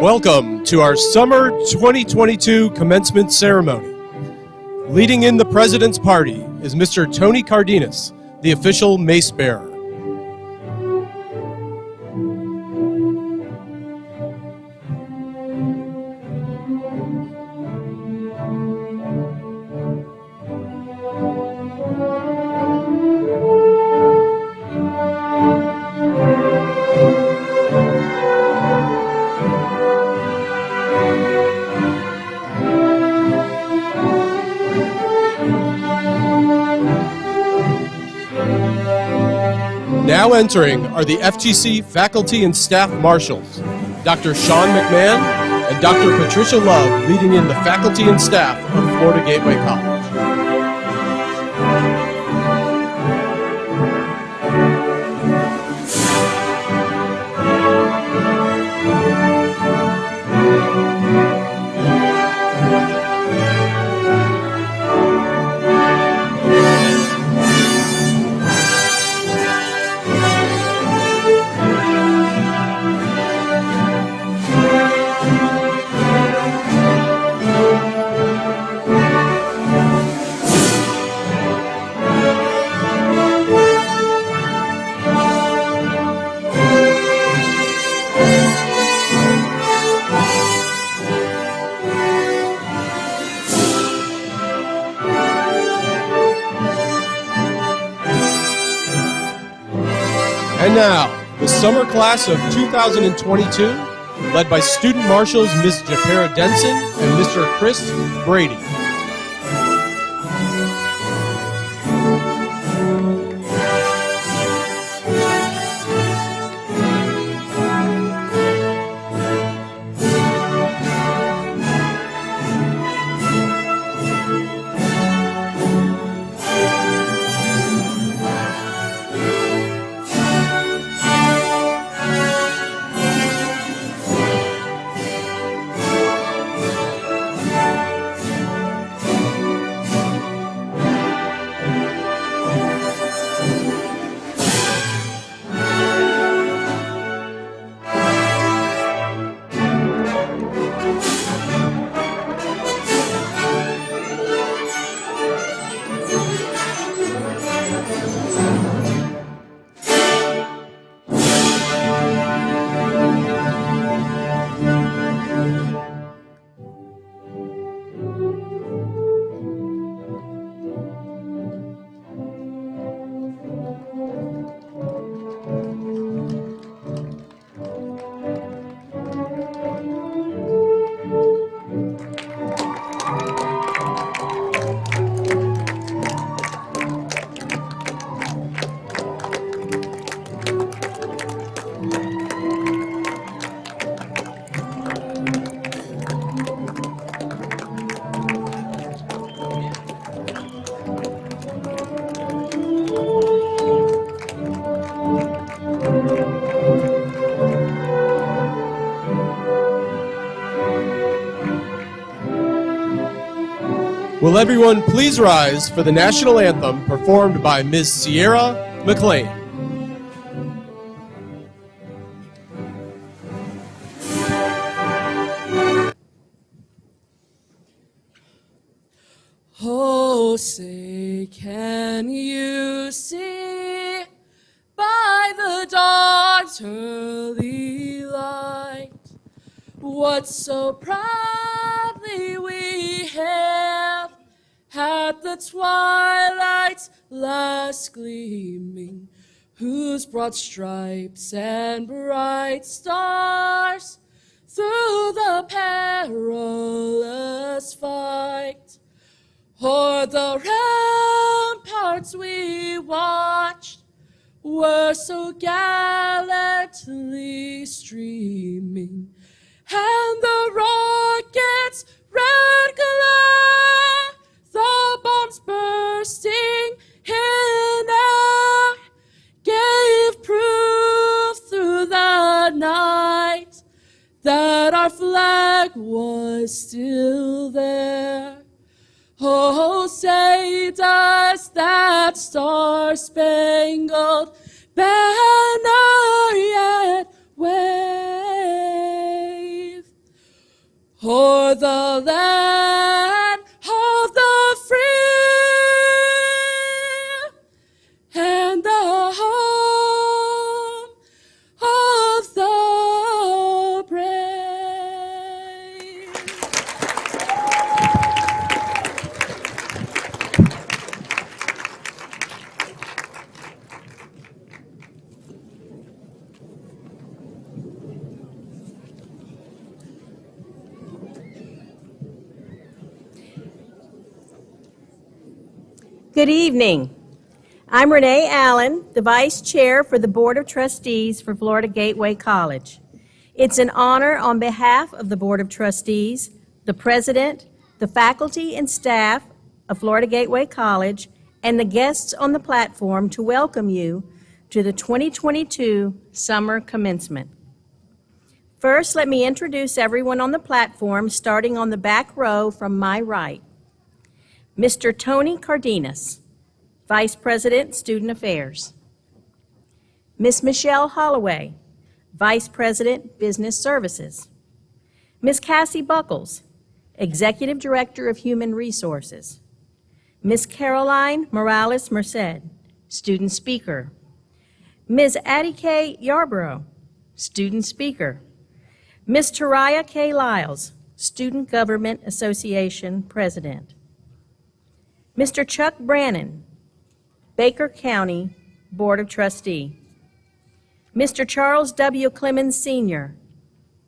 Welcome to our Summer 2022 Commencement Ceremony. Leading in the President's Party is Mr. Tony Cardenas, the official mace bearer. Now entering are the FGC faculty and staff marshals, Dr. Sean McMahon and Dr. Patricia Love, leading in the faculty and staff of Florida Gateway College. And now, the summer class of 2022, led by student marshals Ms. Japera Denson and Mr. Chris Brady. Will everyone please rise for the national anthem performed by Ms. Sierra McLean. Oh, say, can you see by the dawn's early light what so proudly we hailed at the twilight's last gleaming, whose broad stripes and bright stars through the perilous fight o'er the ramparts we watched were so gallantly streaming, and the rocket's red glare, the bombs bursting in air, gave proof through the night that our flag was still there. Oh, say does that star-spangled banner yet wave Good evening. I'm Renee Allen, the Vice Chair for the Board of Trustees for Florida Gateway College. It's an honor on behalf of the Board of Trustees, the President, the faculty and staff of Florida Gateway College, and the guests on the platform to welcome you to the 2022 Summer Commencement. First, let me introduce everyone on the platform, starting on the back row from my right. Mr. Tony Cardenas, Vice President, Student Affairs. Ms. Michelle Holloway, Vice President, Business Services. Ms. Cassie Buckles, Executive Director of Human Resources. Ms. Caroline Morales Merced, Student Speaker. Ms. Addie K. Yarborough, Student Speaker. Ms. Taraya K. Lyles, Student Government Association President. Mr. Chuck Brannon, Baker County Board of Trustee. Mr. Charles W. Clemens Sr.,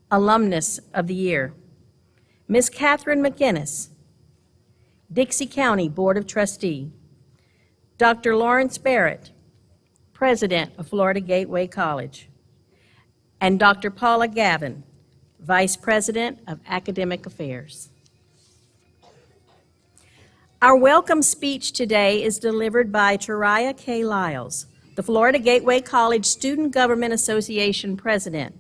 Alumnus of the Year. Ms. Catherine McInnes, Dixie County Board of Trustee. Dr. Lawrence Barrett, President of Florida Gateway College. And Dr. Paula Gavin, Vice President of Academic Affairs. Our welcome speech today is delivered by Taraya K. Lyles, the Florida Gateway College Student Government Association President.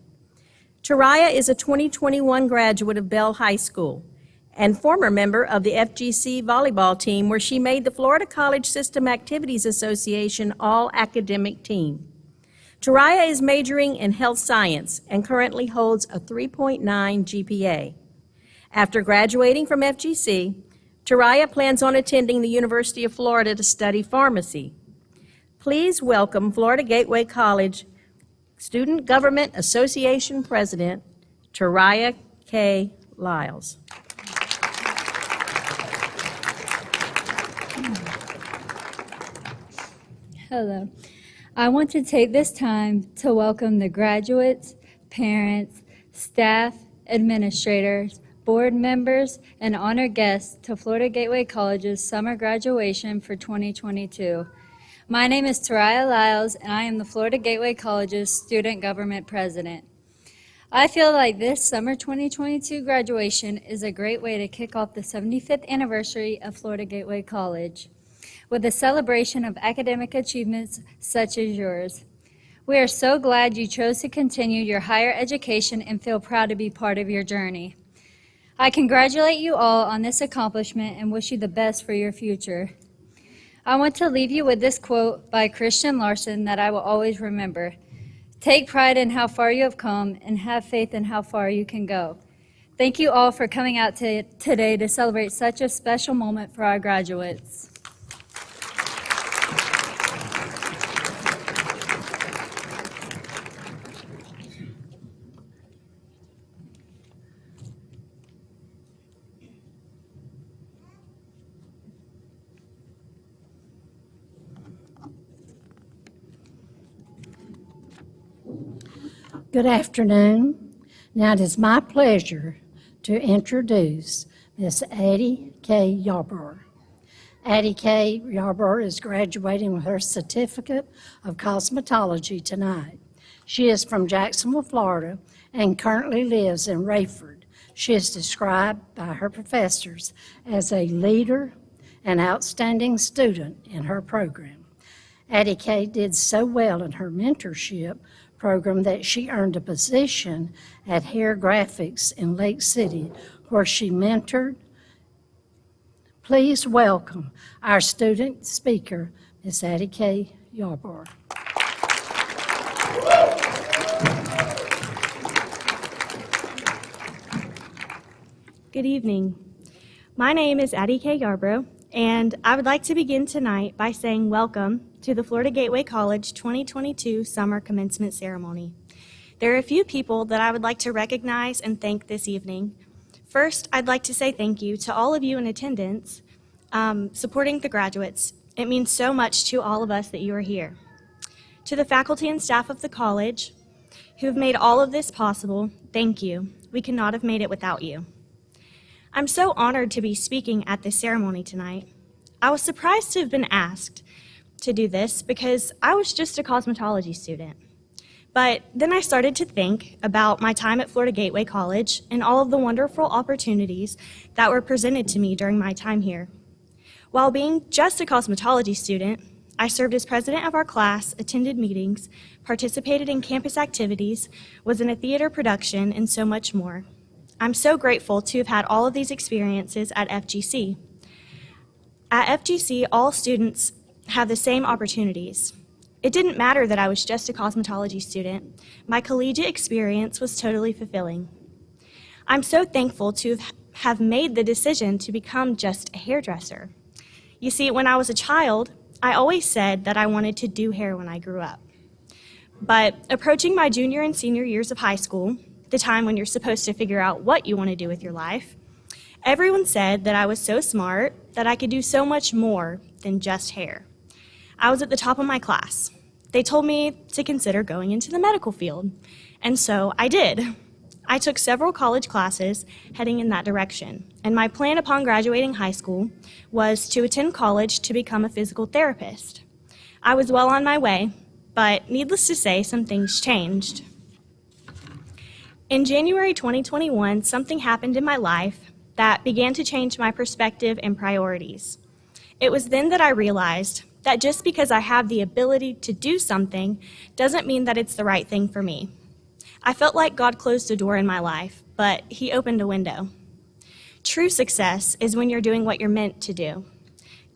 Taraya is a 2021 graduate of Bell High School and former member of the FGC volleyball team, where she made the Florida College System Activities Association All-Academic Team. Taraya is majoring in health science and currently holds a 3.9 GPA. After graduating from FGC, Taraya plans on attending the University of Florida to study pharmacy. Please welcome Florida Gateway College Student Government Association President, Taraya K. Lyles. Hello. I want to take this time to welcome the graduates, parents, staff, administrators, board members, and honored guests to Florida Gateway College's summer graduation for 2022. My name is Taraya Lyles, and I am the Florida Gateway College's Student Government President. I feel like this summer 2022 graduation is a great way to kick off the 75th anniversary of Florida Gateway College with a celebration of academic achievements such as yours. We are so glad you chose to continue your higher education and feel proud to be part of your journey. I congratulate you all on this accomplishment and wish you the best for your future. I want to leave you with this quote by Christian Larson that I will always remember. Take pride in how far you have come and have faith in how far you can go. Thank you all for coming out today to celebrate such a special moment for our graduates. Good afternoon. Now it is my pleasure to introduce Miss Addie K. Yarborough. Addie K. Yarborough is graduating with her certificate of cosmetology tonight. She is from Jacksonville, Florida, and currently lives in Rayford. She is described by her professors as a leader and outstanding student in her program. Addie K. did so well in her mentorship program that she earned a position at Hair Graphics in Lake City, where she mentored. Please welcome our student speaker, Ms. Addie K. Yarborough. Good evening. My name is Addie K. Yarborough, and I would like to begin tonight by saying welcome to the Florida Gateway College 2022 Summer Commencement Ceremony. There are a few people that I would like to recognize and thank this evening. First, I'd like to say thank you to all of you in attendance supporting the graduates. It means so much to all of us that you are here. To the faculty and staff of the college who have made all of this possible, thank you. We could not have made it without you. I'm so honored to be speaking at this ceremony tonight. I was surprised to have been asked to do this because I was just a cosmetology student. But then I started to think about my time at Florida Gateway College and all of the wonderful opportunities that were presented to me during my time here. While being just a cosmetology student, I served as president of our class, attended meetings, participated in campus activities, was in a theater production, and so much more. I'm so grateful to have had all of these experiences at FGC. At FGC, all students have the same opportunities. It didn't matter that I was just a cosmetology student. My collegiate experience was totally fulfilling. I'm so thankful to have made the decision to become just a hairdresser. You see, when I was a child, I always said that I wanted to do hair when I grew up. But approaching my junior and senior years of high school, the time when you're supposed to figure out what you want to do with your life, everyone said that I was so smart that I could do so much more than just hair. I was at the top of my class. They told me to consider going into the medical field, and so I did. I took several college classes heading in that direction, and my plan upon graduating high school was to attend college to become a physical therapist. I was well on my way, but needless to say, some things changed. In January 2021, something happened in my life that began to change my perspective and priorities. It was then that I realized that just because I have the ability to do something doesn't mean that it's the right thing for me. I felt like God closed a door in my life, but He opened a window. True success is when you're doing what you're meant to do.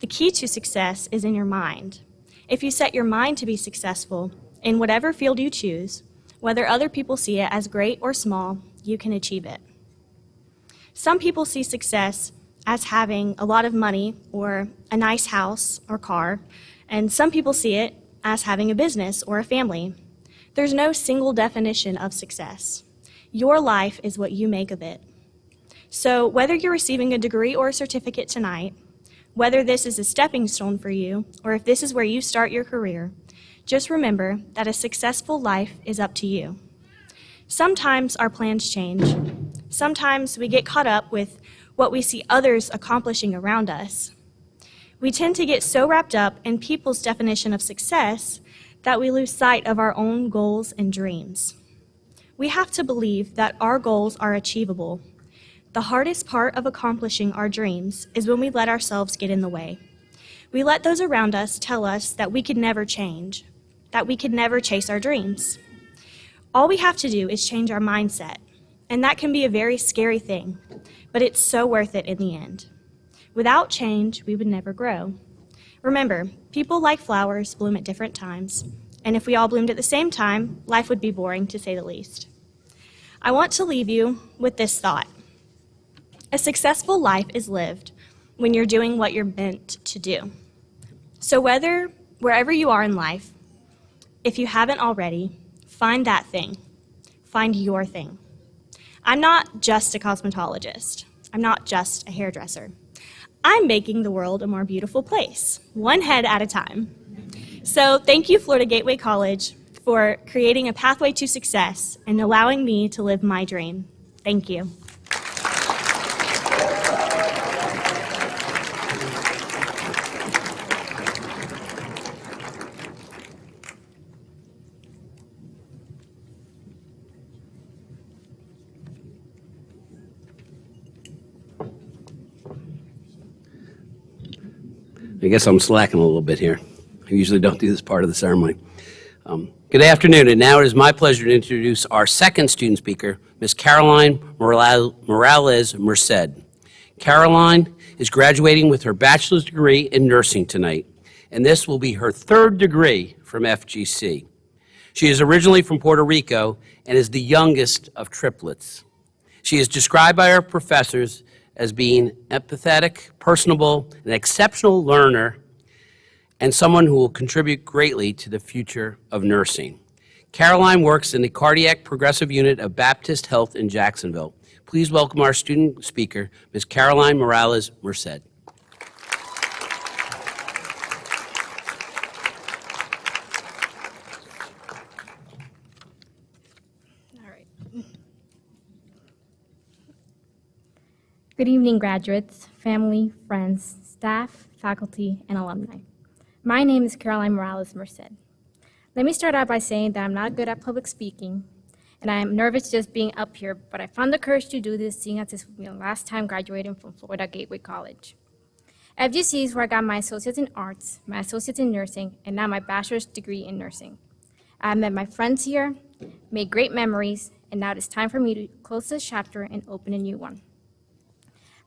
The key to success is in your mind. If you set your mind to be successful in whatever field you choose, whether other people see it as great or small, you can achieve it. Some people see success as having a lot of money or a nice house or car, and some people see it as having a business or a family. There's no single definition of success. Your life is what you make of it. So whether you're receiving a degree or a certificate tonight, whether this is a stepping stone for you, or if this is where you start your career, just remember that a successful life is up to you. Sometimes our plans change. Sometimes we get caught up with what we see others accomplishing around us. We tend to get so wrapped up in people's definition of success that we lose sight of our own goals and dreams. We have to believe that our goals are achievable. The hardest part of accomplishing our dreams is when we let ourselves get in the way. We let those around us tell us that we could never change, that we could never chase our dreams. All we have to do is change our mindset, and that can be a very scary thing, but it's so worth it in the end. Without change, we would never grow. Remember, people like flowers bloom at different times, and if we all bloomed at the same time, life would be boring, to say the least. I want to leave you with this thought. A successful life is lived when you're doing what you're meant to do. So wherever you are in life, if you haven't already, find that thing. Find your thing. I'm not just a cosmetologist. I'm not just a hairdresser. I'm making the world a more beautiful place, one head at a time. So thank you, Florida Gateway College, for creating a pathway to success and allowing me to live my dream. Thank you. I guess I'm slacking a little bit here. I usually don't do this part of the ceremony. Good afternoon, and now it is my pleasure to introduce our second student speaker, Ms. Caroline Morales Merced. Caroline is graduating with her bachelor's degree in nursing tonight, and this will be her third degree from FGC. She is originally from Puerto Rico and is the youngest of triplets. She is described by her professors as being empathetic, personable, an exceptional learner, and someone who will contribute greatly to the future of nursing. Caroline works in the Cardiac Progressive Unit of Baptist Health in Jacksonville. Please welcome our student speaker, Ms. Caroline Morales Merced. Good evening, graduates, family, friends, staff, faculty, and alumni. My name is Caroline Morales Merced. Let me start out by saying that I'm not good at public speaking, and I am nervous just being up here, but I found the courage to do this, seeing as this will be the last time graduating from Florida Gateway College. FGC is where I got my associates in arts, my associates in nursing, and now my bachelor's degree in nursing. I have met my friends here, made great memories, and now it is time for me to close this chapter and open a new one.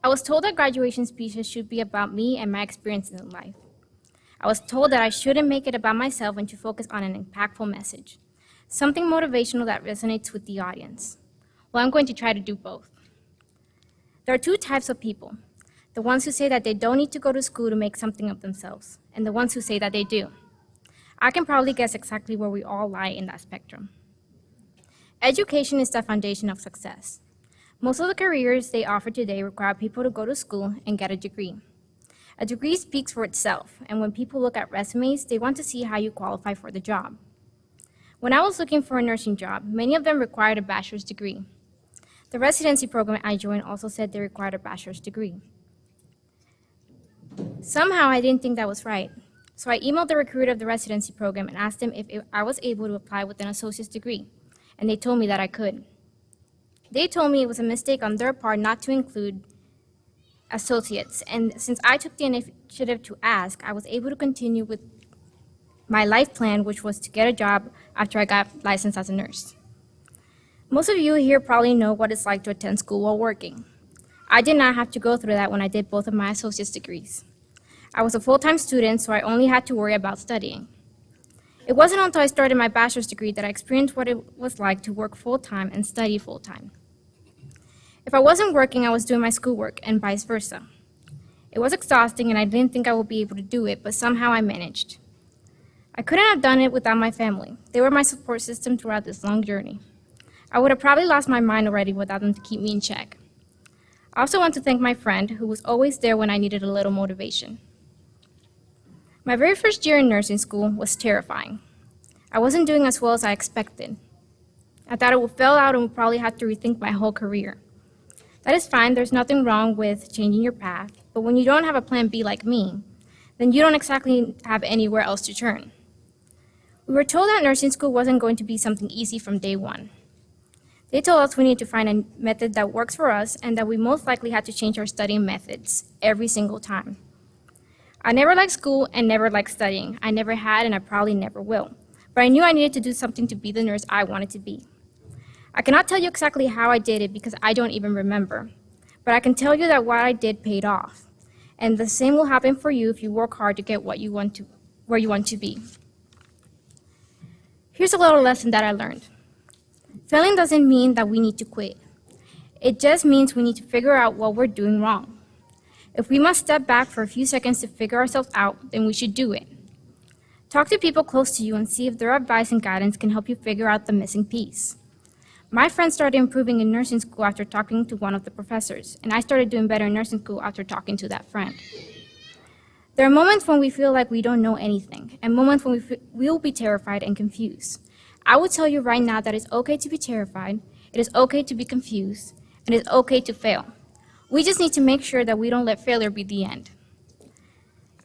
I was told that graduation speeches should be about me and my experiences in life. I was told that I shouldn't make it about myself and to focus on an impactful message, something motivational that resonates with the audience. Well, I'm going to try to do both. There are two types of people: the ones who say that they don't need to go to school to make something of themselves, and the ones who say that they do. I can probably guess exactly where we all lie in that spectrum. Education is the foundation of success. Most of the careers they offer today require people to go to school and get a degree. A degree speaks for itself, and when people look at resumes, they want to see how you qualify for the job. When I was looking for a nursing job, many of them required a bachelor's degree. The residency program I joined also said they required a bachelor's degree. Somehow I didn't think that was right, so I emailed the recruiter of the residency program and asked them if I was able to apply with an associate's degree, and they told me that I could. They told me it was a mistake on their part not to include associates, and since I took the initiative to ask, I was able to continue with my life plan, which was to get a job after I got licensed as a nurse. Most of you here probably know what it's like to attend school while working. I did not have to go through that when I did both of my associate's degrees. I was a full-time student, so I only had to worry about studying. It wasn't until I started my bachelor's degree that I experienced what it was like to work full-time and study full-time. If I wasn't working, I was doing my schoolwork, and vice versa. It was exhausting, and I didn't think I would be able to do it, but somehow I managed. I couldn't have done it without my family. They were my support system throughout this long journey. I would have probably lost my mind already without them to keep me in check. I also want to thank my friend, who was always there when I needed a little motivation. My very first year in nursing school was terrifying. I wasn't doing as well as I expected. I thought I would fail out and would probably have to rethink my whole career. That is fine, there's nothing wrong with changing your path, but when you don't have a plan B like me, then you don't exactly have anywhere else to turn. We were told that nursing school wasn't going to be something easy from day one. They told us we needed to find a method that works for us and that we most likely had to change our studying methods every single time. I never liked school and never liked studying. I never had and I probably never will. But I knew I needed to do something to be the nurse I wanted to be. I cannot tell you exactly how I did it because I don't even remember. But I can tell you that what I did paid off. And the same will happen for you if you work hard to get where you want to be. Here's a little lesson that I learned. Failing doesn't mean that we need to quit. It just means we need to figure out what we're doing wrong. If we must step back for a few seconds to figure ourselves out, then we should do it. Talk to people close to you and see if their advice and guidance can help you figure out the missing piece. My friend started improving in nursing school after talking to one of the professors, and I started doing better in nursing school after talking to that friend. There are moments when we feel like we don't know anything, and moments when we will be terrified and confused. I will tell you right now that it's okay to be terrified, it is okay to be confused, and it's okay to fail. We just need to make sure that we don't let failure be the end.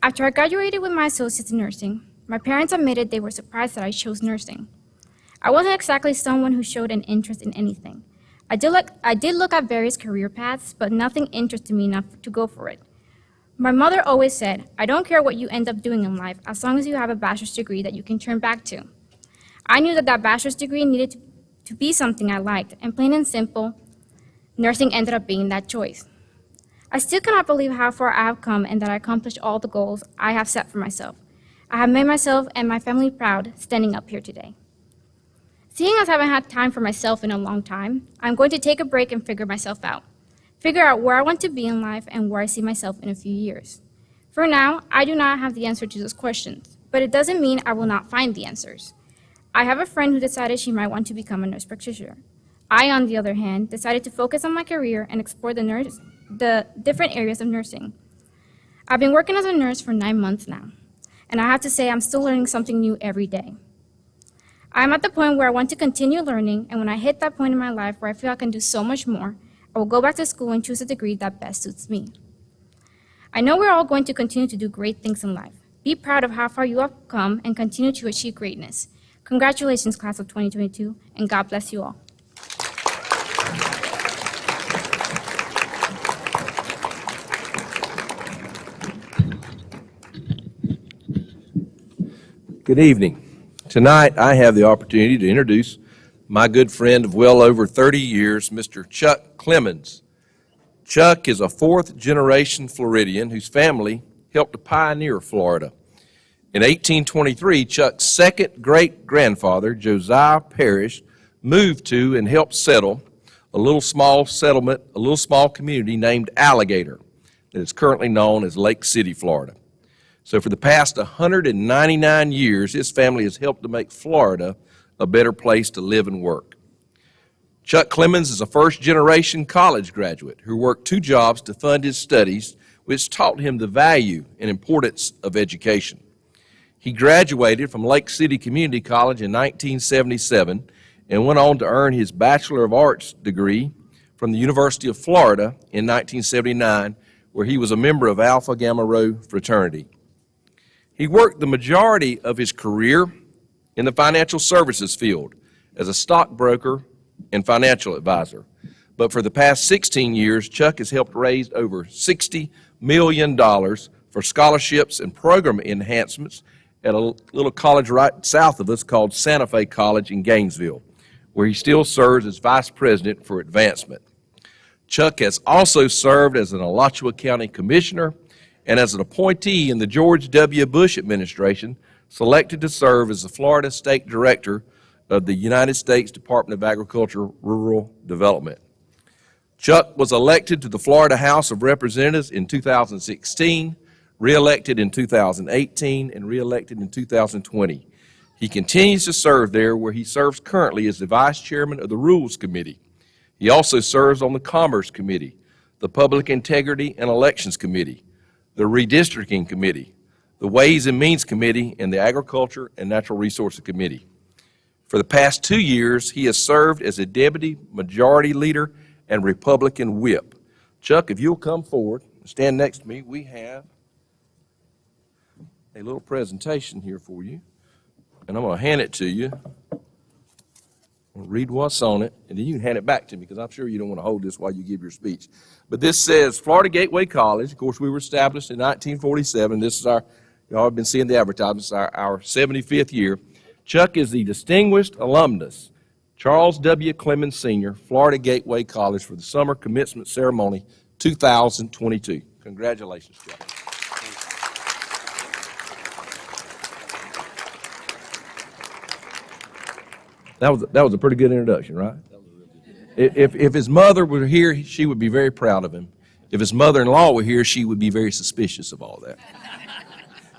After I graduated with my associates in nursing, my parents admitted they were surprised that I chose nursing. I wasn't exactly someone who showed an interest in anything. I did look at various career paths, but nothing interested me enough to go for it. My mother always said, I don't care what you end up doing in life as long as you have a bachelor's degree that you can turn back to. I knew that bachelor's degree needed to be something I liked, and plain and simple, nursing ended up being that choice. I still cannot believe how far I have come and that I accomplished all the goals I have set for myself. I have made myself and my family proud standing up here today. Seeing as I haven't had time for myself in a long time, I'm going to take a break and figure myself out. Figure out where I want to be in life and where I see myself in a few years. For now, I do not have the answer to those questions, but it doesn't mean I will not find the answers. I have a friend who decided she might want to become a nurse practitioner. I, on the other hand, decided to focus on my career and explore the different areas of nursing. I've been working as a nurse for 9 months now, and I have to say I'm still learning something new every day. I'm at the point where I want to continue learning, and when I hit that point in my life where I feel I can do so much more, I will go back to school and choose a degree that best suits me. I know we're all going to continue to do great things in life. Be proud of how far you have come and continue to achieve greatness. Congratulations, class of 2022, and God bless you all. Good evening. Tonight, I have the opportunity to introduce my good friend of well over 30 years, Mr. Chuck Clemens. Chuck is a fourth-generation Floridian whose family helped to pioneer Florida. In 1823, Chuck's second great-grandfather, Josiah Parrish, moved to and helped settle a little small community named Alligator that is currently known as Lake City, Florida. So for the past 199 years, his family has helped to make Florida a better place to live and work. Chuck Clemens is a first-generation college graduate who worked 2 jobs to fund his studies, which taught him the value and importance of education. He graduated from Lake City Community College in 1977 and went on to earn his Bachelor of Arts degree from the University of Florida in 1979, where he was a member of Alpha Gamma Rho fraternity. He worked the majority of his career in the financial services field as a stockbroker and financial advisor. But for the past 16 years, Chuck has helped raise over $60 million for scholarships and program enhancements at a little college right south of us called Santa Fe College in Gainesville, where he still serves as vice president for advancement. Chuck has also served as an Alachua County commissioner and as an appointee in the George W. Bush administration, selected to serve as the Florida State Director of the United States Department of Agriculture Rural Development. Chuck was elected to the Florida House of Representatives in 2016, re-elected in 2018, and re-elected in 2020. He continues to serve there, where he serves currently as the Vice Chairman of the Rules Committee. He also serves on the Commerce Committee, the Public Integrity and Elections Committee, the Redistricting Committee, the Ways and Means Committee, and the Agriculture and Natural Resources Committee. For the past 2 years, he has served as a Deputy Majority Leader and Republican Whip. Chuck, if you'll come forward, stand next to me, we have a little presentation here for you, and I'm going to hand it to you. I'll read what's on it, and then you can hand it back to me, because I'm sure you don't want to hold this while you give your speech. But this says, Florida Gateway College. Of course, we were established in 1947. This is our, y'all have been seeing the advertisements, our 75th year. Chuck is the distinguished alumnus, Charles W. Clemens Sr., Florida Gateway College, for the Summer Commencement Ceremony 2022. Congratulations, Chuck. That was a pretty good introduction, right? If his mother were here, she would be very proud of him. If his mother-in-law were here, she would be very suspicious of all that.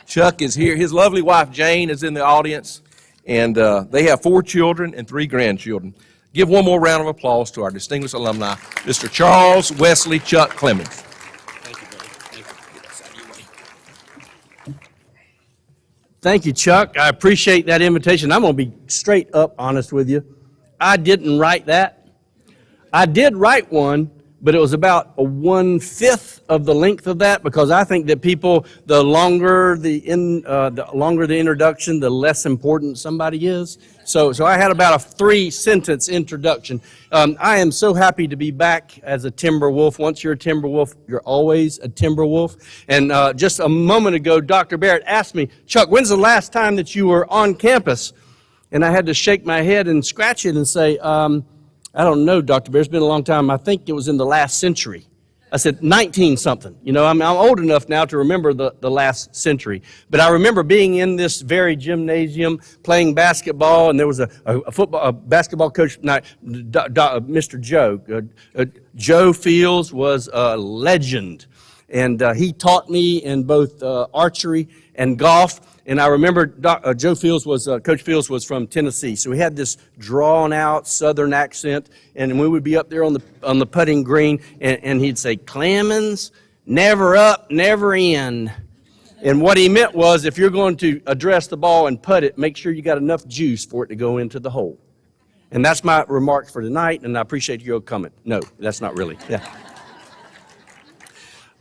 Chuck is here. His lovely wife, Jane, is in the audience, and they have 4 children and 3 grandchildren. Give one more round of applause to our distinguished alumni, Mr. Charles Wesley Chuck Clemens. Thank you, brother. Thank you. Thank you, Chuck. I appreciate that invitation. I'm going to be straight up honest with you. I didn't write that. I did write one, but it was about 1/5 of the length of that, because I think that people, the longer the introduction, the less important somebody is. So I had about a 3-sentence introduction. I am so happy to be back as a timber wolf. Once you're a timber wolf, you're always a timber wolf. And just a moment ago, Dr. Barrett asked me, Chuck, when's the last time that you were on campus? And I had to shake my head and scratch it and say, I don't know, Dr. Barrett, it's been a long time. I think it was in the last century. I said 19-something. You know, I'm old enough now to remember the last century. But I remember being in this very gymnasium playing basketball, and there was a basketball coach, Mr. Joe. Joe Fields was a legend, and he taught me in both archery and golf. And I remember Coach Fields was from Tennessee, so he had this drawn-out Southern accent. And we would be up there on the putting green, and he'd say, "Clemens, never up, never in." And what he meant was, if you're going to address the ball and putt it, make sure you got enough juice for it to go into the hole. And that's my remarks for tonight, and I appreciate your coming. No, that's not really. Yeah.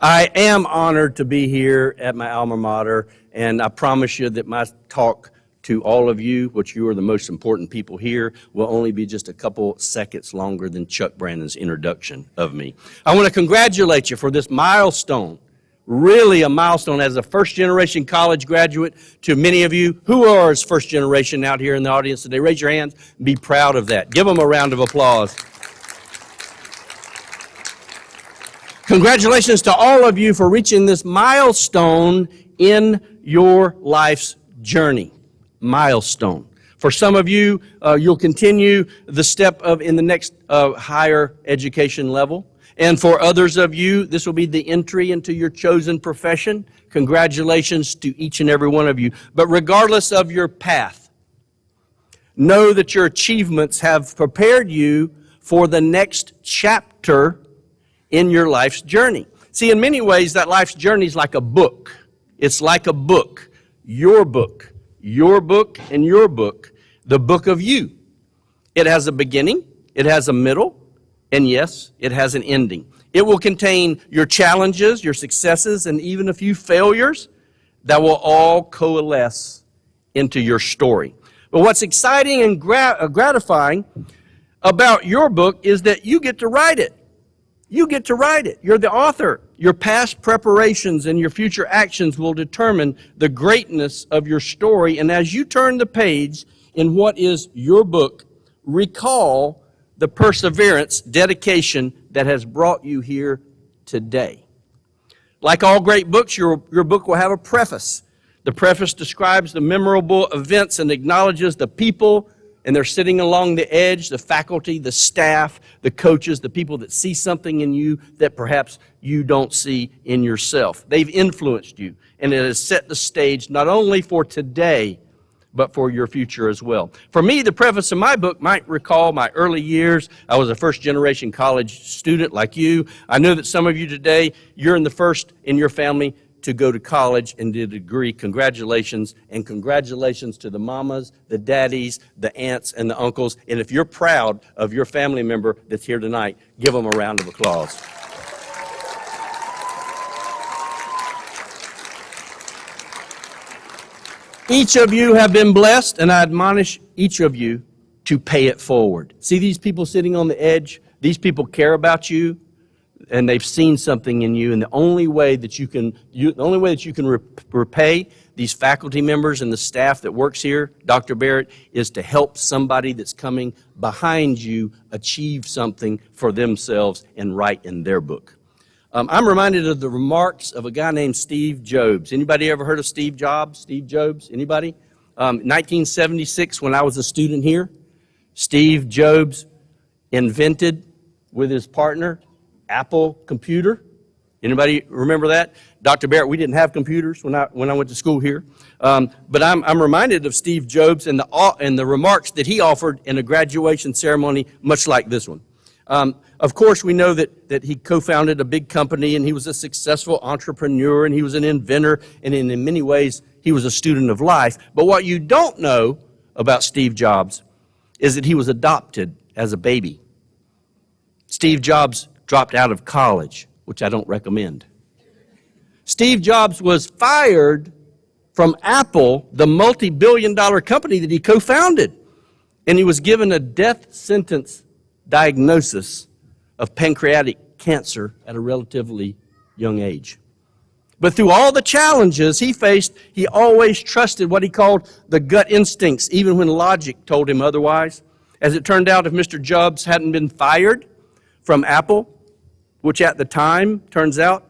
I am honored to be here at my alma mater, and I promise you that my talk to all of you, which you are the most important people here, will only be just a couple seconds longer than Chuck Brandon's introduction of me. I want to congratulate you for this milestone, really a milestone as a first-generation college graduate. To many of you who are as first generation out here in the audience today, raise your hands and be proud of that. Give them a round of applause. Congratulations to all of you for reaching this milestone in your life's journey. Milestone. For some of you, you'll continue the step of in the next higher education level. And for others of you, this will be the entry into your chosen profession. Congratulations to each and every one of you. But regardless of your path, know that your achievements have prepared you for the next chapter in your life's journey. See, in many ways, that life's journey is like a book. It's like a book. Your book, and your book, the book of you. It has a beginning, it has a middle, and yes, it has an ending. It will contain your challenges, your successes, and even a few failures that will all coalesce into your story. But what's exciting and gratifying about your book is that you get to write it. You get to write it. You're the author. Your past preparations and your future actions will determine the greatness of your story. And as you turn the page in what is your book, recall the perseverance, dedication that has brought you here today. Like all great books, your book will have a preface. The preface describes the memorable events and acknowledges the people, and they're sitting along the edge, the faculty, the staff, the coaches, the people that see something in you that perhaps you don't see in yourself. They've influenced you, and it has set the stage not only for today, but for your future as well. For me, the preface of my book might recall my early years. I was a first-generation college student like you. I know that some of you today, you're in the first in your family to go to college and get a degree. Congratulations, and congratulations to the mamas, the daddies, the aunts, and the uncles. And if you're proud of your family member that's here tonight, give them a round of applause. Each of you have been blessed, and I admonish each of you to pay it forward. See these people sitting on the edge? These people care about you, and they've seen something in you, and the only way that you can repay these faculty members and the staff that works here, Dr. Barrett, is to help somebody that's coming behind you achieve something for themselves and write in their book. I'm reminded of the remarks of a guy named Steve Jobs. Anybody ever heard of Steve Jobs? Steve Jobs? Anybody? 1976, when I was a student here, Steve Jobs invented with his partner Apple computer. Anybody remember that? Dr. Barrett, we didn't have computers when I went to school here. But I'm reminded of Steve Jobs and the remarks that he offered in a graduation ceremony, much like this one. Of course, we know that he co-founded a big company, and he was a successful entrepreneur, and he was an inventor, and in many ways, he was a student of life. But what you don't know about Steve Jobs is that he was adopted as a baby. Steve Jobs dropped out of college, which I don't recommend. Steve Jobs was fired from Apple, the multi-billion-dollar company that he co-founded, and he was given a death sentence diagnosis of pancreatic cancer at a relatively young age. But through all the challenges he faced, he always trusted what he called the gut instincts, even when logic told him otherwise. As it turned out, if Mr. Jobs hadn't been fired from Apple, which at the time, turns out,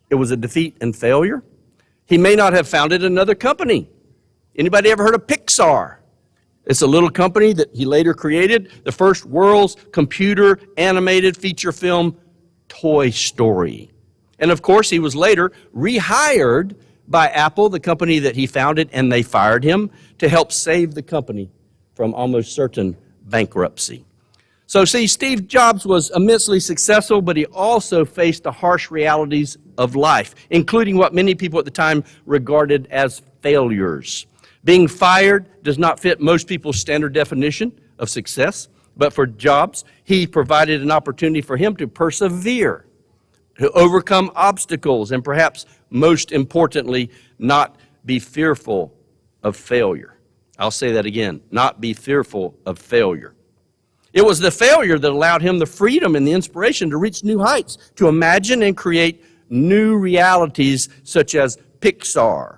it was a defeat and failure, he may not have founded another company. Anybody ever heard of Pixar? It's a little company that he later created, the first world's computer animated feature film, Toy Story. And of course, he was later rehired by Apple, the company that he founded, and they fired him to help save the company from almost certain bankruptcy. So see, Steve Jobs was immensely successful, but he also faced the harsh realities of life, including what many people at the time regarded as failures. Being fired does not fit most people's standard definition of success, but for Jobs, he provided an opportunity for him to persevere, to overcome obstacles, and perhaps most importantly, not be fearful of failure. I'll say that again, not be fearful of failure. It was the failure that allowed him the freedom and the inspiration to reach new heights, to imagine and create new realities such as Pixar,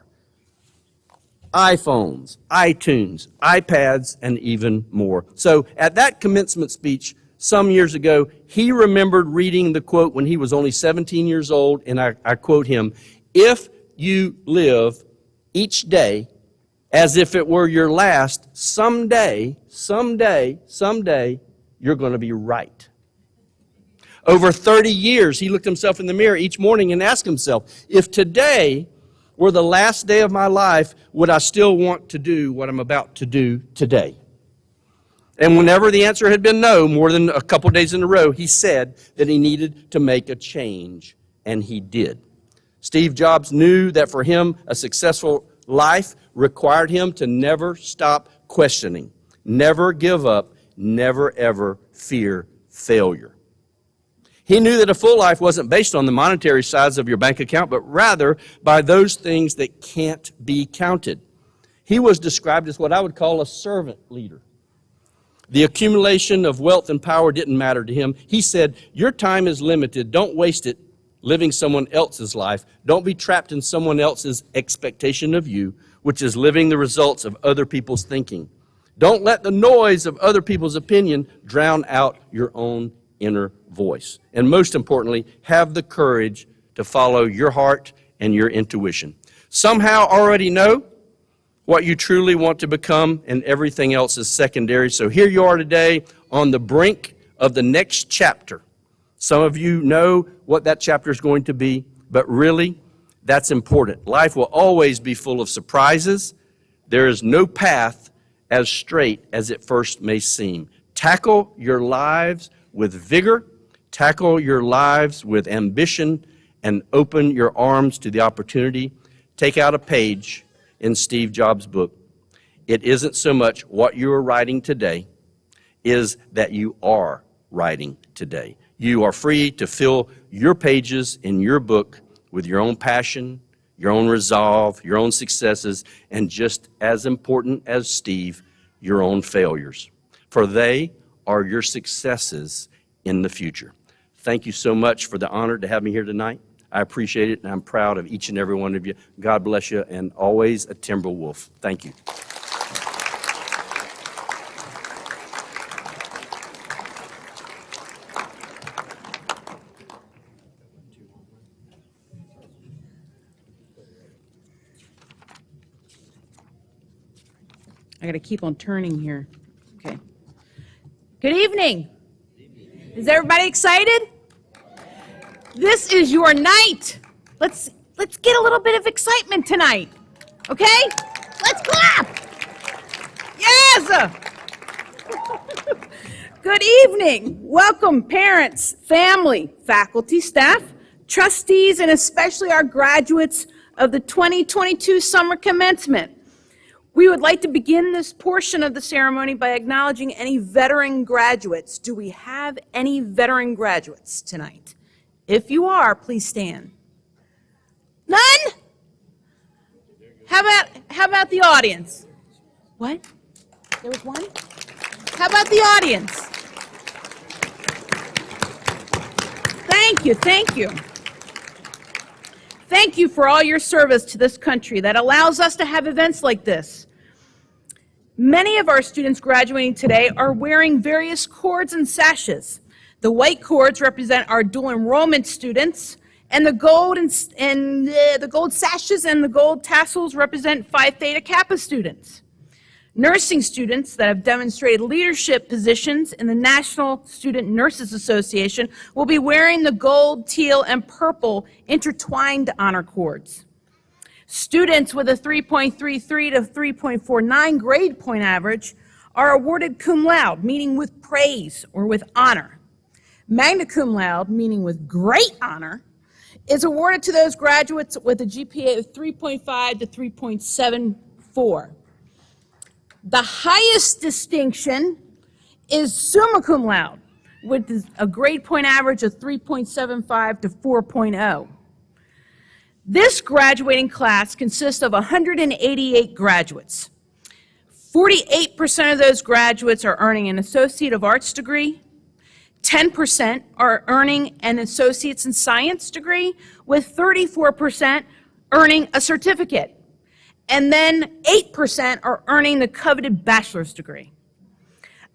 iPhones, iTunes, iPads, and even more. So at that commencement speech some years ago, he remembered reading the quote when he was only 17 years old, and I quote him, "If you live each day as if it were your last, someday, you're going to be right." Over 30 years, he looked himself in the mirror each morning and asked himself, if today were the last day of my life, would I still want to do what I'm about to do today? And whenever the answer had been no, more than a couple days in a row, he said that he needed to make a change, and he did. Steve Jobs knew that for him, a successful life required him to never stop questioning, never give up, never ever fear failure. He knew that a full life wasn't based on the monetary size of your bank account, but rather by those things that can't be counted. He was described as what I would call a servant leader. The accumulation of wealth and power didn't matter to him. He said, your time is limited. Don't waste it living someone else's life. Don't be trapped in someone else's expectation of you, which is living the results of other people's thinking. Don't let the noise of other people's opinion drown out your own inner voice. And most importantly, have the courage to follow your heart and your intuition. Somehow already know what you truly want to become, and everything else is secondary. So here you are today on the brink of the next chapter. Some of you know what that chapter is going to be, but really, that's important. Life will always be full of surprises. There is no path as straight as it first may seem. Tackle your lives with vigor, tackle your lives with ambition, and open your arms to the opportunity. Take out a page in Steve Jobs' book. It isn't so much what you are writing today, is that you are writing today. You are free to fill your pages in your book with your own passion, your own resolve, your own successes, and just as important as Steve, your own failures. For they are your successes in the future. Thank you so much for the honor to have me here tonight. I appreciate it, and I'm proud of each and every one of you. God bless you, and always a Timberwolf. Thank you. I got to keep on turning here. Okay. Good evening. Is everybody excited? This is your night. Let's get a little bit of excitement tonight. Okay? Let's clap. Yes. Good evening. Welcome, parents, family, faculty, staff, trustees, and especially our graduates of the 2022 summer commencement. We would like to begin this portion of the ceremony by acknowledging any veteran graduates. Do we have any veteran graduates tonight? If you are, please stand. None? How about the audience? What? There was one? How about the audience? Thank you, thank you. Thank you for all your service to this country that allows us to have events like this. Many of our students graduating today are wearing various cords and sashes. The white cords represent our dual enrollment students, and the gold the gold sashes and the gold tassels represent Phi Theta Kappa students. Nursing students that have demonstrated leadership positions in the National Student Nurses Association will be wearing the gold, teal, and purple intertwined honor cords. Students with a 3.33 to 3.49 grade point average are awarded cum laude, meaning with praise or with honor. Magna cum laude, meaning with great honor, is awarded to those graduates with a GPA of 3.5 to 3.74. The highest distinction is summa cum laude, with a grade point average of 3.75 to 4.0. This graduating class consists of 188 graduates. 48% of those graduates are earning an Associate of Arts degree, 10% are earning an Associate's in Science degree, with 34% earning a certificate. And then 8% are earning the coveted bachelor's degree.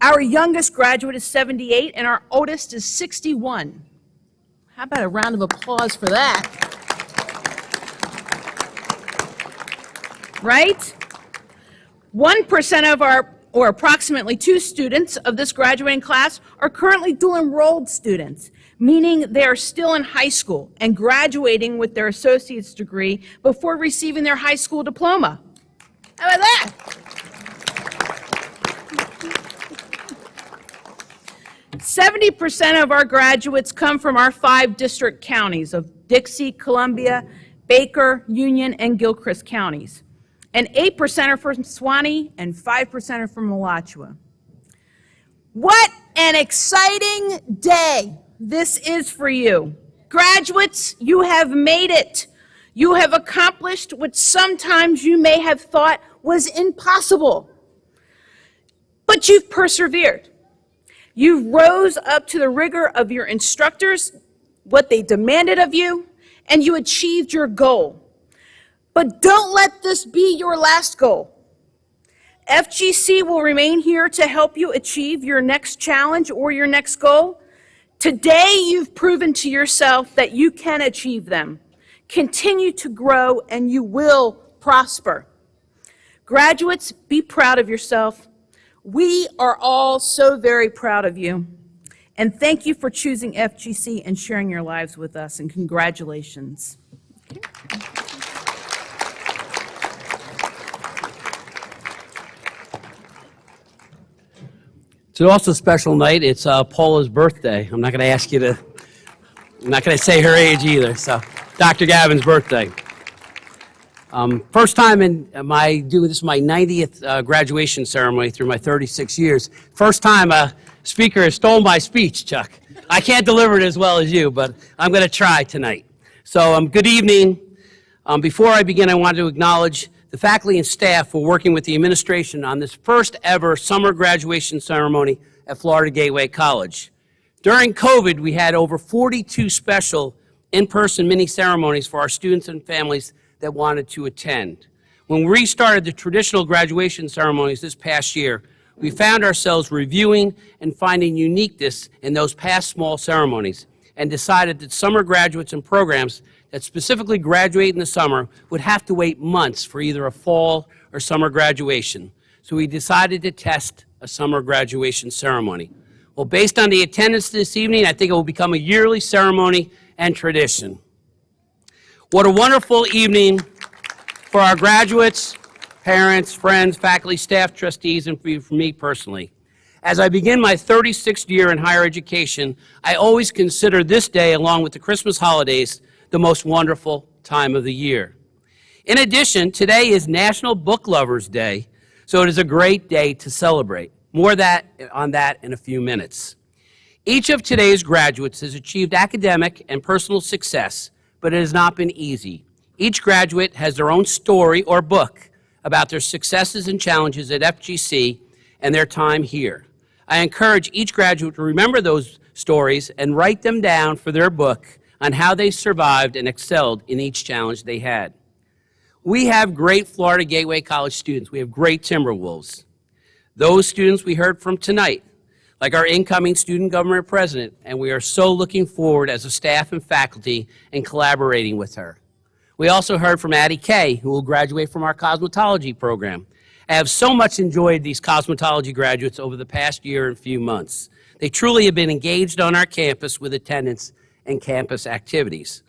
Our youngest graduate is 78 and our oldest is 61. How about a round of applause for that? Right? 1% of our, or approximately 2 students of this graduating class are currently dual enrolled students, meaning they are still in high school and graduating with their associate's degree before receiving their high school diploma. How about that? 70% of our graduates come from our 5 district counties of Dixie, Columbia, Baker, Union, and Gilchrist counties. And 8% are from Suwannee and 5% are from Alachua. What an exciting day this is for you. Graduates, you have made it. You have accomplished what sometimes you may have thought was impossible. But you've persevered. You rose up to the rigor of your instructors, what they demanded of you, and you achieved your goal. But don't let this be your last goal. FGC will remain here to help you achieve your next challenge or your next goal. Today, you've proven to yourself that you can achieve them. Continue to grow and you will prosper. Graduates, be proud of yourself. We are all so very proud of you. And thank you for choosing FGC and sharing your lives with us, and congratulations. It's also a special night. It's Paula's birthday. I'm not going to say her age either. So, Dr. Gavin's birthday. First time in this is my 90th graduation ceremony through my 36 years. First time a speaker has stolen my speech, Chuck. I can't deliver it as well as you, but I'm going to try tonight. So, good evening. Before I begin, I wanted to acknowledge the faculty and staff for working with the administration on this first ever summer graduation ceremony at Florida Gateway College. During COVID, we had over 42 special in-person mini ceremonies for our students and families that wanted to attend. When we restarted the traditional graduation ceremonies this past year, we found ourselves reviewing and finding uniqueness in those past small ceremonies and decided that summer graduates and programs that specifically graduate in the summer would have to wait months for either a fall or summer graduation. So we decided to test a summer graduation ceremony. Well, based on the attendance this evening, I think it will become a yearly ceremony and tradition. What a wonderful evening for our graduates, parents, friends, faculty, staff, trustees, and for me personally. As I begin my 36th year in higher education, I always consider this day, along with the Christmas holidays, the most wonderful time of the year. In addition, today is National Book Lovers Day, so it is a great day to celebrate. More on that in a few minutes. Each of today's graduates has achieved academic and personal success, but it has not been easy. Each graduate has their own story or book about their successes and challenges at FGC and their time here. I encourage each graduate to remember those stories and write them down for their book on how they survived and excelled in each challenge they had. We have great Florida Gateway College students. We have great Timberwolves. Those students we heard from tonight, like our incoming student government president, and we are so looking forward as a staff and faculty in collaborating with her. We also heard from Addie Kay, who will graduate from our cosmetology program. I have so much enjoyed these cosmetology graduates over the past year and few months. They truly have been engaged on our campus with attendance and campus activities.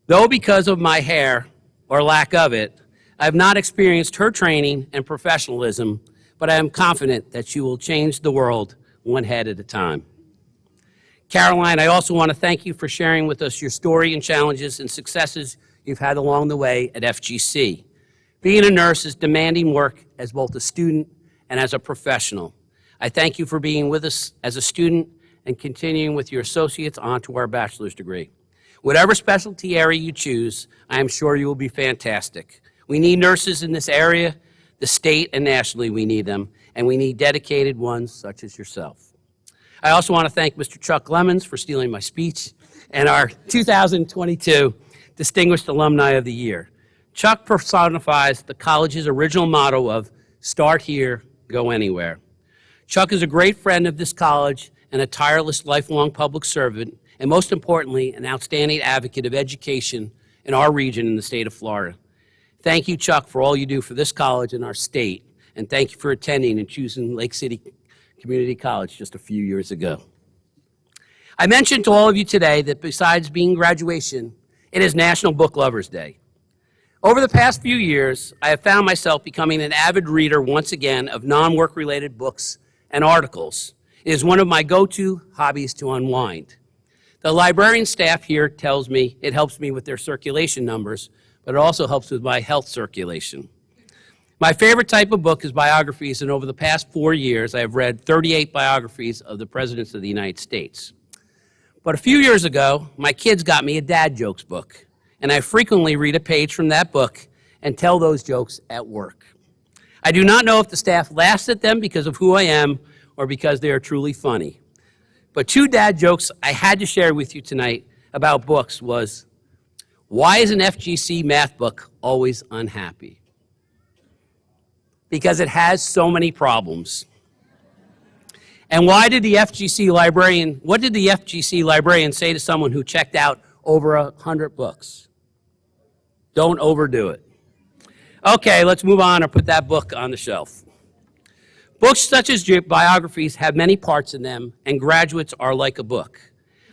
Though because of my hair, or lack of it, I have not experienced her training and professionalism, but I am confident that she will change the world one head at a time. Caroline, I also want to thank you for sharing with us your story and challenges and successes you've had along the way at FGC. Being a nurse is demanding work as both a student and as a professional. I thank you for being with us as a student and continuing with your associates on to our bachelor's degree. Whatever specialty area you choose, I am sure you will be fantastic. We need nurses in this area, the state and nationally we need them, and we need dedicated ones such as yourself. I also want to thank Mr. Chuck Lemons for stealing my speech and our 2022 Distinguished Alumni of the Year. Chuck personifies the college's original motto of start here, go anywhere. Chuck is a great friend of this college and a tireless lifelong public servant, and most importantly, an outstanding advocate of education in our region in the state of Florida. Thank you, Chuck, for all you do for this college and our state, and thank you for attending and choosing Lake City Community College just a few years ago. I mentioned to all of you today that besides being graduation, it is National Book Lovers Day. Over the past few years, I have found myself becoming an avid reader once again of non-work related books and articles. It is one of my go-to hobbies to unwind. The librarian staff here tells me it helps me with their circulation numbers, but it also helps with my health circulation. My favorite type of book is biographies, and over the past 4 years, I have read 38 biographies of the presidents of the United States. But a few years ago, my kids got me a dad jokes book, and I frequently read a page from that book and tell those jokes at work. I do not know if the staff laughs at them because of who I am or because they are truly funny. But 2 dad jokes I had to share with you tonight about books was, why is an FGC math book always unhappy? Because it has so many problems. And what did the FGC librarian say to someone who checked out over 100 books? Don't overdo it. Okay, let's move on or put that book on the shelf. Books such as biographies have many parts in them, and graduates are like a book.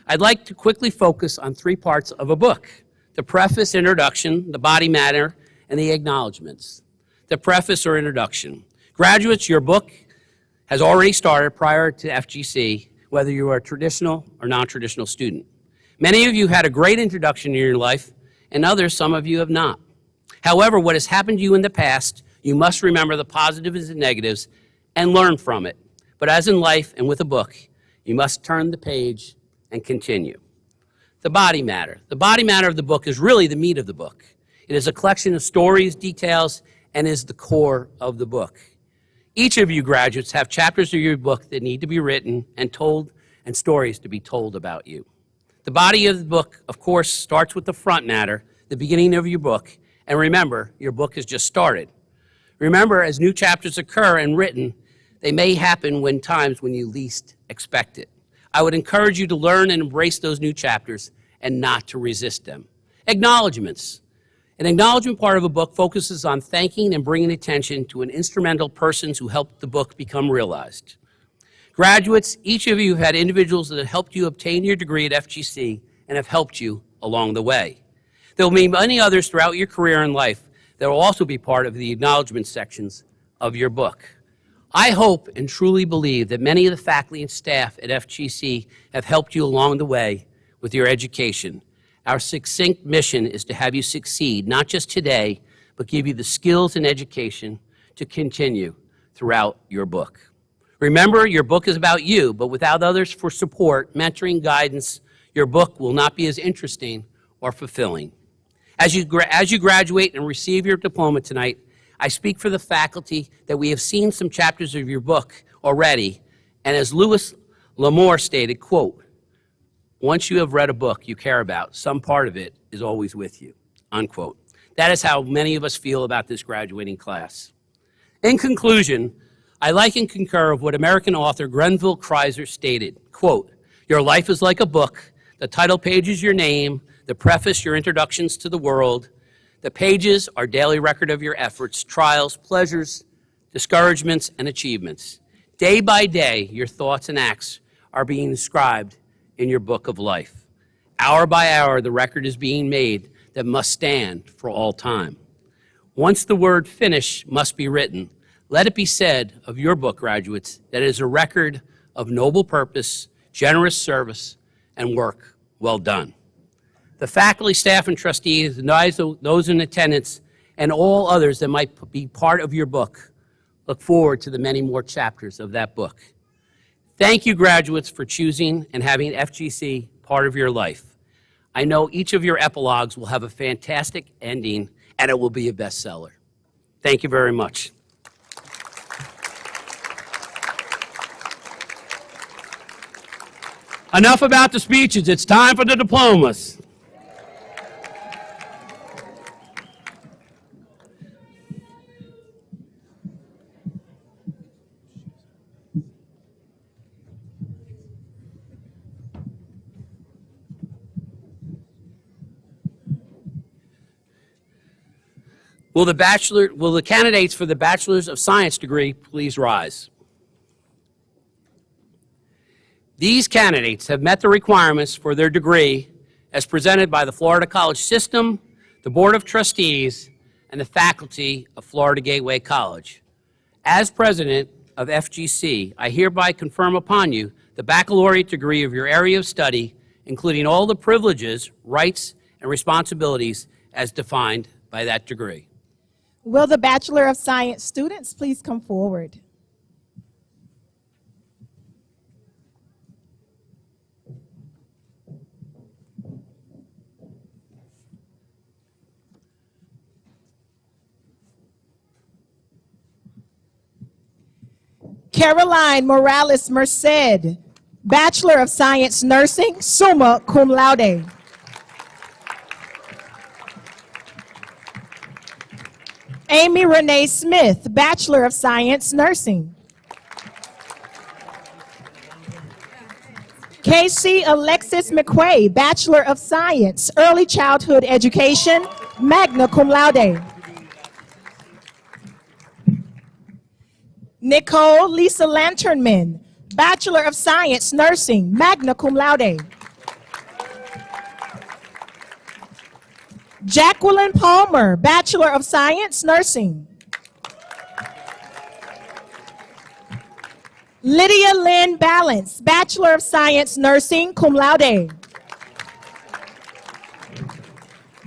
I'd like to quickly focus on 3 parts of a book: the preface, introduction, the body matter, and the acknowledgments. The preface or introduction. Graduates, your book has already started prior to FGC, whether you are a traditional or non-traditional student. Many of you had a great introduction in your life, and others, some of you have not. However, what has happened to you in the past, you must remember the positives and negatives and learn from it. But as in life and with a book, you must turn the page and continue. The body matter. The body matter of the book is really the meat of the book. It is a collection of stories, details, and is the core of the book. Each of you graduates have chapters of your book that need to be written and told, and stories to be told about you. The body of the book, of course, starts with the front matter, the beginning of your book, and remember, your book has just started. Remember, as new chapters occur and written, they may happen when times when you least expect it. I would encourage you to learn and embrace those new chapters and not to resist them. Acknowledgments. An acknowledgement part of a book focuses on thanking and bringing attention to an instrumental persons who helped the book become realized. Graduates, each of you had individuals that helped you obtain your degree at FGC and have helped you along the way. There will be many others throughout your career and life that will also be part of the acknowledgement sections of your book. I hope and truly believe that many of the faculty and staff at FGC have helped you along the way with your education. Our succinct mission is to have you succeed, not just today, but give you the skills and education to continue throughout your book. Remember, your book is about you, but without others for support, mentoring, guidance, your book will not be as interesting or fulfilling. As you graduate and receive your diploma tonight, I speak for the faculty that we have seen some chapters of your book already, and as Louis L'Amour stated, quote, once you have read a book you care about, some part of it is always with you, unquote. That is how many of us feel about this graduating class. In conclusion, I like and concur of what American author Grenville Kreiser stated, quote, your life is like a book, the title page is your name, the preface your introductions to the world, the pages are daily record of your efforts, trials, pleasures, discouragements, and achievements. Day by day, your thoughts and acts are being inscribed in your book of life. Hour by hour, the record is being made that must stand for all time. Once the word finish must be written, let it be said of your book, graduates, that it is a record of noble purpose, generous service, and work well done. The faculty, staff, and trustees, and those in attendance, and all others that might be part of your book, look forward to the many more chapters of that book. Thank you, graduates, for choosing and having FGC part of your life. I know each of your epilogues will have a fantastic ending, and it will be a bestseller. Thank you very much. Enough about the speeches. It's time for the diplomas. Will the candidates for the Bachelor's of Science degree please rise? These candidates have met the requirements for their degree as presented by the Florida College System, the Board of Trustees, and the faculty of Florida Gateway College. As president of FGC, I hereby confirm upon you the baccalaureate degree of your area of study, including all the privileges, rights, and responsibilities as defined by that degree. Will the Bachelor of Science students please come forward? Caroline Morales Merced, Bachelor of Science Nursing, summa cum laude. Amy Renee Smith, Bachelor of Science Nursing. Casey Alexis McQuay, Bachelor of Science, Early Childhood Education, magna cum laude. Nicole Lisa Lanternman, Bachelor of Science Nursing, magna cum laude. Jacqueline Palmer, Bachelor of Science Nursing. Lydia Lynn Balance, Bachelor of Science Nursing, cum laude.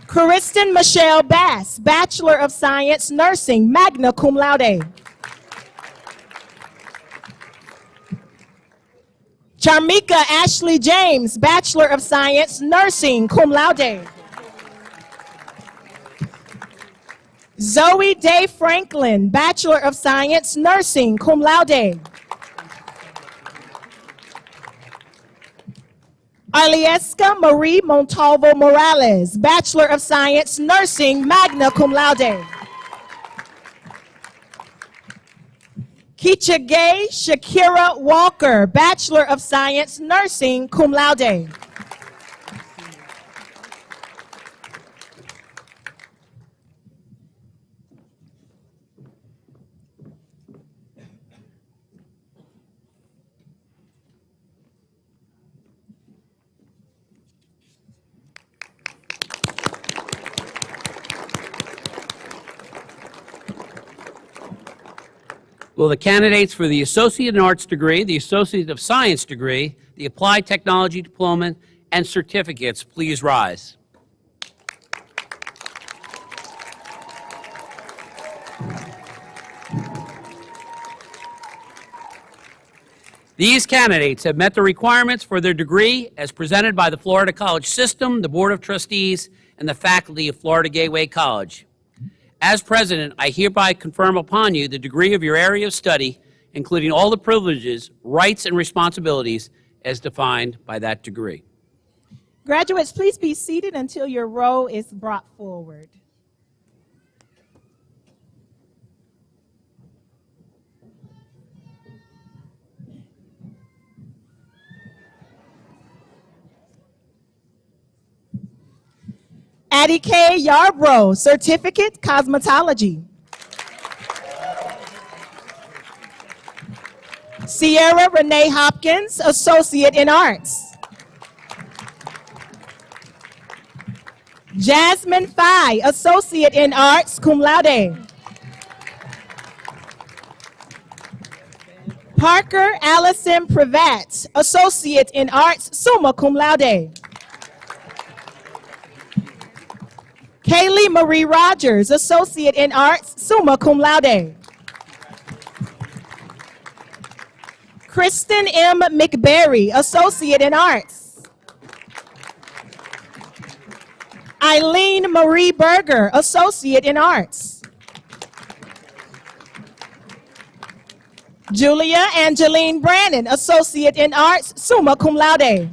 Kristen Michelle Bass, Bachelor of Science Nursing, magna cum laude. Charmika Ashley James, Bachelor of Science Nursing, cum laude. Zoe Day Franklin, Bachelor of Science Nursing, cum laude. Alieska Marie Montalvo Morales, Bachelor of Science Nursing, magna cum laude. Kichagay Shakira Walker, Bachelor of Science Nursing, cum laude. Will the candidates for the Associate in Arts degree, the Associate of Science degree, the Applied Technology Diploma, and certificates please rise? These candidates have met the requirements for their degree as presented by the Florida College System, the Board of Trustees, and the faculty of Florida Gateway College. As president, I hereby confirm upon you the degree of your area of study, including all the privileges, rights, and responsibilities as defined by that degree. Graduates, please be seated until your roll is brought forward. Addie K. Yarbrough, Certificate, Cosmetology. Sierra Renee Hopkins, Associate in Arts. Jasmine Fye, Associate in Arts, cum laude. Parker Allison Privat, Associate in Arts, summa cum laude. Kaylee Marie Rogers, Associate in Arts, summa cum laude. Kristen M. McBerry, Associate in Arts. Eileen Marie Berger, Associate in Arts. Julia Angeline Brannon, Associate in Arts, summa cum laude.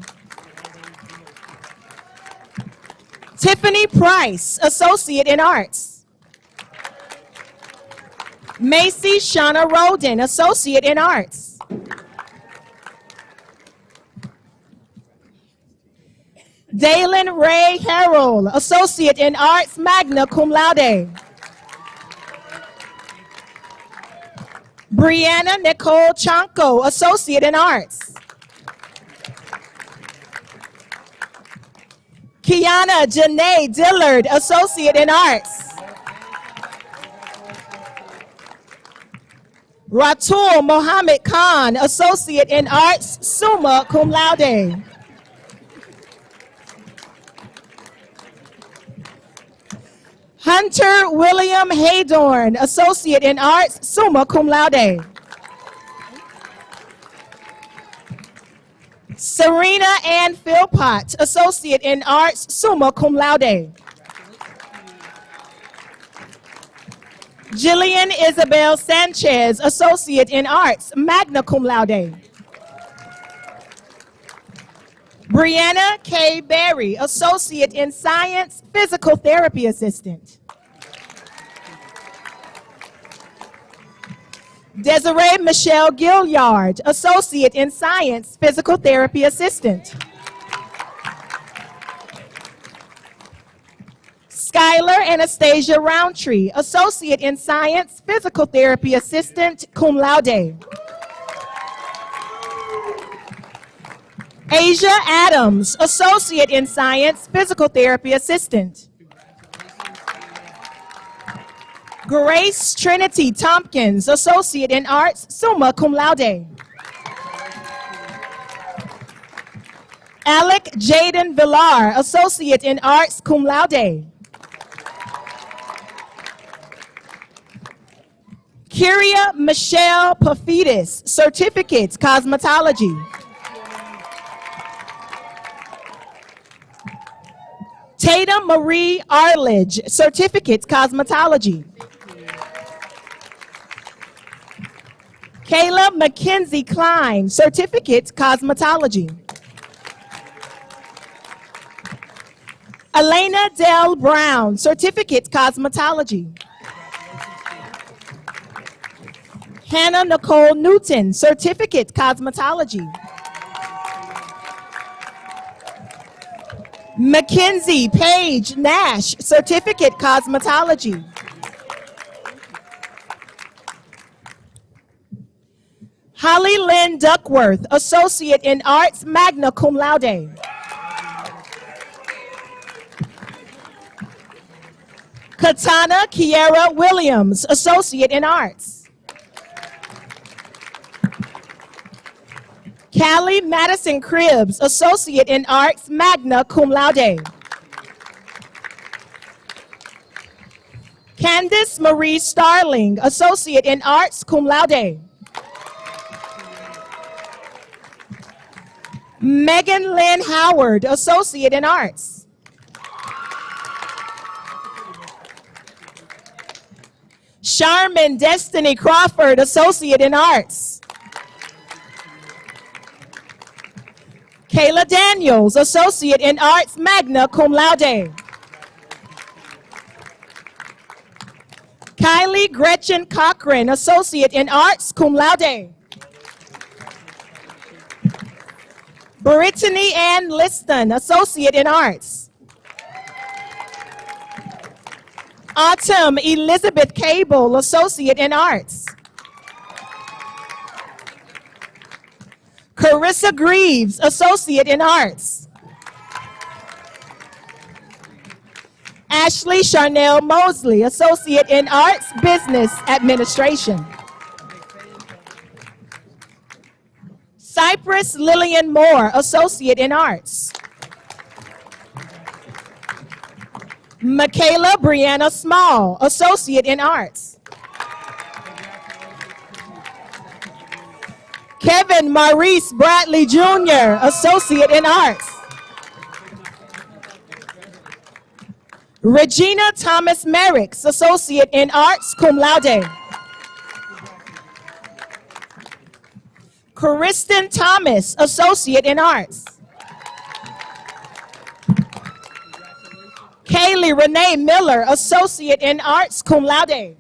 Tiffany Price, Associate in Arts. Macy Shauna Roden, Associate in Arts. Dalen Ray Harrell, Associate in Arts, magna cum laude. Brianna Nicole Chanko, Associate in Arts. Kiana Janae Dillard, Associate in Arts. Ratul Mohammed Khan, Associate in Arts, summa cum laude. Hunter William Haydorn, Associate in Arts, summa cum laude. Serena Ann Philpott, Associate in Arts, summa cum laude. Jillian Isabel Sanchez, Associate in Arts, magna cum laude. Brianna K. Berry, Associate in Science, Physical Therapy Assistant. Desiree Michelle Gilliard, Associate in Science, Physical Therapy Assistant. Skylar Anastasia Roundtree, Associate in Science, Physical Therapy Assistant, cum laude. Asia Adams, Associate in Science, Physical Therapy Assistant. Grace Trinity Tompkins, Associate in Arts, summa cum laude. Alec Jaden Villar, Associate in Arts, cum laude. Kyria Michelle Pafidis, Certificates, Cosmetology. Tatum Marie Arledge, Certificates, Cosmetology. Kayla Mackenzie Klein, Certificates, Cosmetology. Elena Dell Brown, Certificates, Cosmetology. Hannah Nicole Newton, Certificate, Cosmetology. Mackenzie Paige Nash, Certificate, Cosmetology. Holly Lynn Duckworth, Associate in Arts, magna cum laude. Katana Kiera Williams, Associate in Arts. Callie Madison Cribbs, Associate in Arts, magna cum laude. Candice Marie Starling, Associate in Arts, cum laude. Megan Lynn Howard, Associate in Arts. Charmin Destiny Crawford, Associate in Arts. Kayla Daniels, Associate in Arts, magna cum laude. Kylie Gretchen Cochran, Associate in Arts, cum laude. Brittany Ann Liston, Associate in Arts. Autumn Elizabeth Cable, Associate in Arts. Carissa Greaves, Associate in Arts. Ashley Charnel Mosley, Associate in Arts, Business Administration. Cypress Lillian Moore, Associate in Arts. Michaela Brianna Small, Associate in Arts. Kevin Maurice Bradley Jr., Associate in Arts. Regina Thomas Merricks, Associate in Arts, cum laude. Kristen Thomas, Associate in Arts. Kaylee Renee Miller, Associate in Arts, cum laude.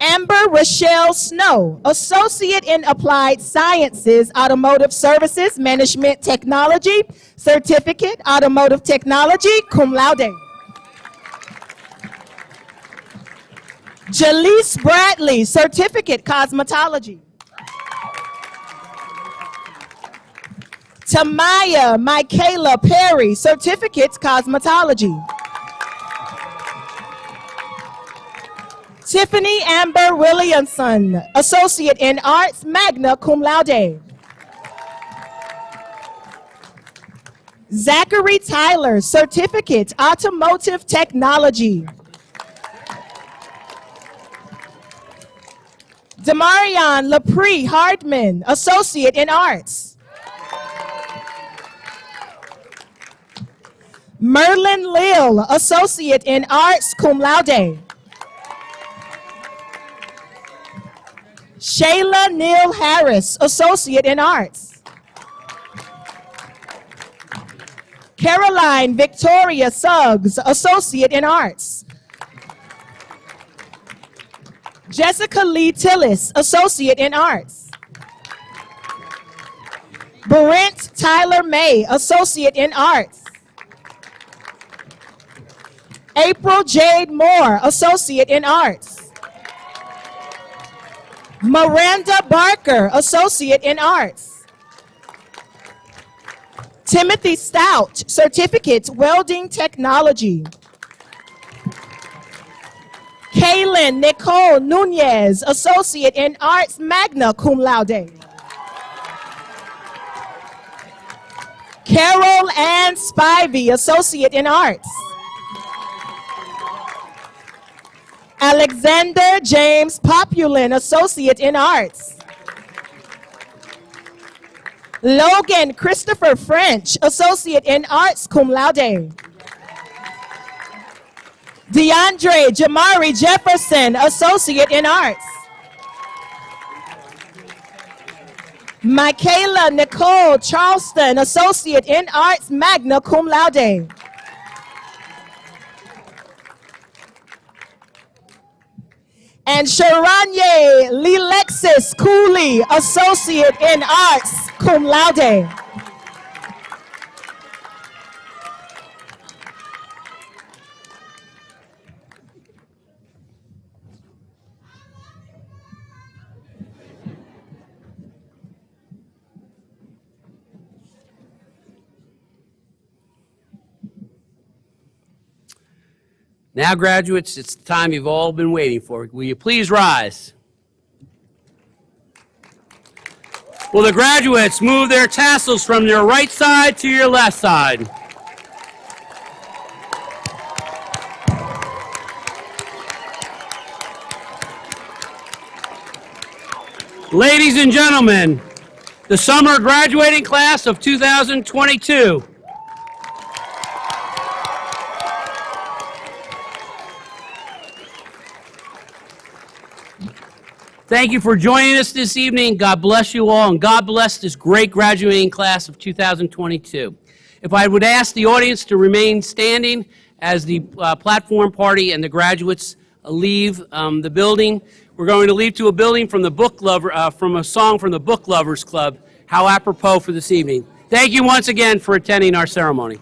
Amber Rochelle Snow, Associate in Applied Sciences, Automotive Services, Management Technology, Certificate, Automotive Technology, cum laude. Jaleese Bradley, Certificate, Cosmetology. Tamaya Michaela Perry, Certificate, Cosmetology. Tiffany Amber Williamson, Associate in Arts, magna cum laude. Zachary Tyler, Certificate, Automotive Technology. Demarion Lapre Hardman, Associate in Arts. Merlin Lil, Associate in Arts, cum laude. Shayla Neal Harris, Associate in Arts. Caroline Victoria Suggs, Associate in Arts. Jessica Lee Tillis, Associate in Arts. Brent Tyler May, Associate in Arts. April Jade Moore, Associate in Arts. Miranda Barker, Associate in Arts. Timothy Stout, Certificate, Welding Technology. Kaylin Nicole Nunez, Associate in Arts, magna cum laude. Carol Ann Spivey, Associate in Arts. Alexander James Populin, Associate in Arts. Logan Christopher French, Associate in Arts, cum laude. DeAndre Jamari Jefferson, Associate in Arts. Michaela Nicole Charleston, Associate in Arts, magna cum laude. And Sharanye Lelexis Cooley, Associate in Arts, cum laude. Now, graduates, it's the time you've all been waiting for. Will you please rise? Will the graduates move their tassels from your right side to your left side? Ladies and gentlemen, the summer graduating class of 2022. Thank you for joining us this evening. God bless you all, and God bless this great graduating class of 2022. If I would ask the audience to remain standing as the platform party and the graduates leave the building. We're going to leave to a building from the from a song from the Book Lovers Club. How apropos for this evening. Thank you once again for attending our ceremony.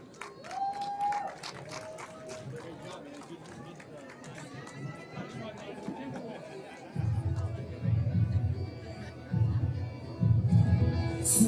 To